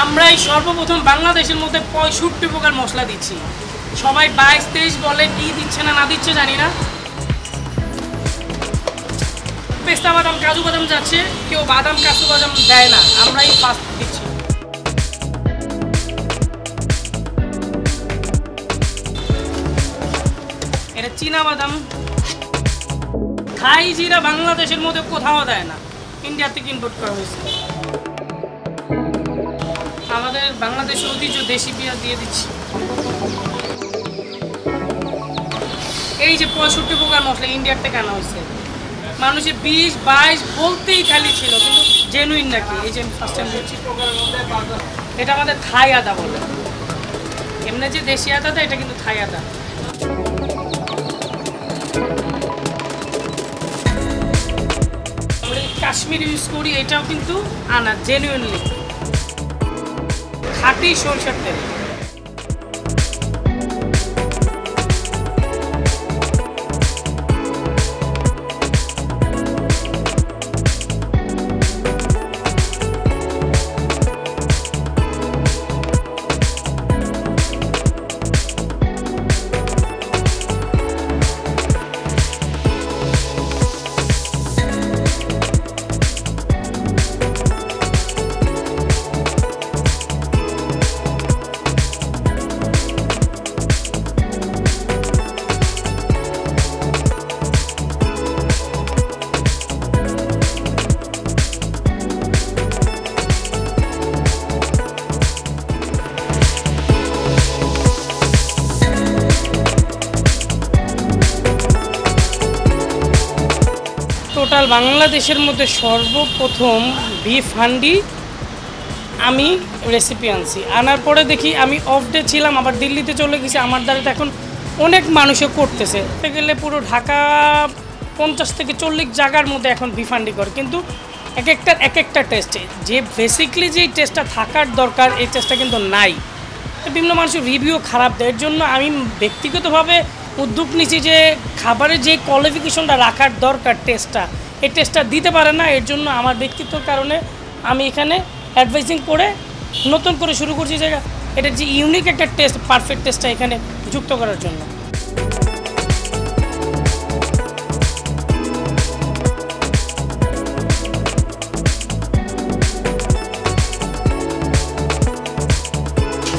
আমরাই সর্বপ্রথম বাংলাদেশের মধ্যে ৬৫ প্রকার মশলা দিচ্ছি। সবাই ২২-২৩ বলে কি দিচ্ছে না দিচ্ছে জানি না। পেস্তা বাদাম, কাজু বাদাম যাচ্ছে, কেউ বাদাম কাজু বাদাম দেয় না, আমরাই ফার্স্ট দিচ্ছি। এটা চীনা বাদাম। থাই জিরা বাংলাদেশের মধ্যে কোথাও দেয় না, ইন্ডিয়া থেকে ইম্পোর্ট করা হয়েছে। আমাদের বাংলাদেশের ঐতিহ্য দেশি পেঁয়াজ দিয়ে দিচ্ছি। এই যে ৬৫ প্রকার মশলা ইন্ডিয়ার থেকে আনা হয়েছে। মানুষের ২০-২২ বলতেই খালি ছিল, কিন্তু জেনুইন নাকি এই যে আমি ফার্স্ট টাইম দিচ্ছি। এটা আমাদের থাই আদা বলে, এমনি যে দেশি আদা এটা কিন্তু থাই আদা। আমরা কাশ্মীর ইউজ করি, এটাও কিন্তু আনা জেনুইনলি খাঁটি সরষের তেল। টোটাল বাংলাদেশের মধ্যে সর্বপ্রথম বিফ হান্ডি আমি রেসিপি আনছি। আনার পরে দেখি আমি অফ ডে ছিলাম, আবার দিল্লিতে চলে গেছি। আমার দ্বারা এখন অনেক মানুষে করতেছে, গেলে পুরো ঢাকা ৫০ থেকে ৪০ জায়গার মধ্যে এখন বিফ হান্ডি করে, কিন্তু এক একটা টেস্টে যে বেসিকলি যেই টেস্টটা থাকার দরকার এই টেস্টটা কিন্তু নাই। বিভিন্ন মানুষের রিভিউ খারাপ দেয়, এর জন্য আমি ব্যক্তিগতভাবে উদ্যোগ নিচ্ছি যে খাবারের যে কোয়ালিফিকেশনটা রাখার দরকার টেস্টটা, এই টেস্টটা দিতে পারে না। এর জন্য আমার ব্যক্তিত্বর কারণে আমি এখানে অ্যাডভাইজিং করে নতুন করে শুরু করছি যে এটা যে ইউনিক একটা টেস্ট, পারফেক্ট টেস্টটা এখানে যুক্ত করার জন্য।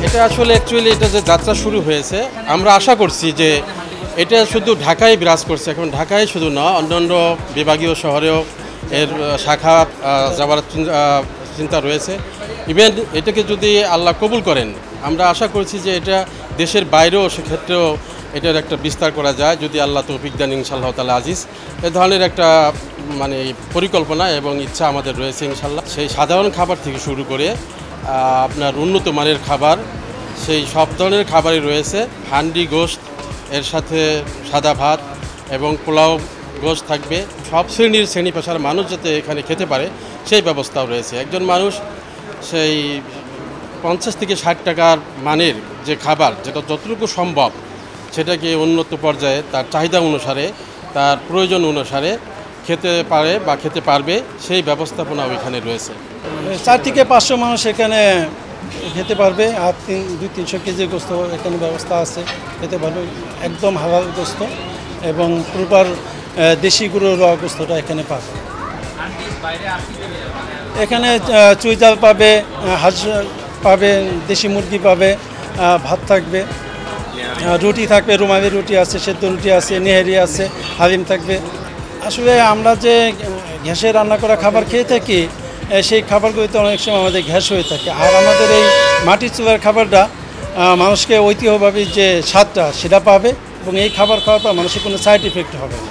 এটা আসলে অ্যাকচুয়ালি এটা যে যাত্রা শুরু হয়েছে, আমরা আশা করছি যে এটা শুধু ঢাকায় বিরাজ করছে। এখন ঢাকায় শুধু না, অন্যান্য বিভাগীয় শহরেও এর শাখা যাওয়ার চিন্তা রয়েছে। ইভেন এটাকে যদি আল্লাহ কবুল করেন, আমরা আশা করছি যে এটা দেশের বাইরেও সেক্ষেত্রেও এটার একটা বিস্তার করা যায়, যদি আল্লাহ তৌফিক দেন ইনশাআল্লাহ তাআলা আজিজ। এ ধরনের একটা মানে পরিকল্পনা এবং ইচ্ছা আমাদের রয়েছে ইনশাআল্লাহ। সেই সাধারণ খাবার থেকে শুরু করে আপনার উন্নত মানের খাবার, সেই সব ধরনের খাবারই রয়েছে। হান্ডি গোশত, এর সাথে সাদা ভাত এবং পোলাও গোশত থাকবে। সব শ্রেণী পেশার মানুষ যাতে এখানে খেতে পারে সেই ব্যবস্থাও রয়েছে। একজন মানুষ সেই ৫০ থেকে ৬০ টাকার মানের যে খাবার, যেটা যতটুকু সম্ভব সেটাকে উন্নত পর্যায়ে তার চাহিদা অনুসারে, তার প্রয়োজন অনুসারে খেতে পারে বা খেতে পারবে, সেই ব্যবস্থাপনাও এখানে রয়েছে। ৪ থেকে ৫০০ মানুষ এখানে খেতে পারবে। আর ২00-৩০০ কেজি গোস্ত এখানে ব্যবস্থা আছে, খেতে পারবে। একদম হালাল গোস্ত এবং প্রপার দেশি গুঁড়ো র গোস্তটা এখানে পাবে। এখানে চুই ডাল পাবে, হাঁস পাবে, দেশি মুরগি পাবে, ভাত থাকবে, রুটি থাকবে, রুমালি রুটি আছে, সেদ্ধ রুটি আছে, নেহারি আছে, হালিম থাকবে। আসলে আমরা যে গ্যাসে রান্না করা খাবার খেয়ে থাকি, সেই খাবারগুলিতে অনেক সময় আমাদের গ্যাস হয়ে থাকে। আর আমাদের এই মাটির চুলার খাবারটা মানুষকে ঐতিহ্যভাবে যে স্বাদটা সেটা পাবে, এবং এই খাবার খাওয়ার পর মানুষের কোনো সাইড ইফেক্ট হবে না।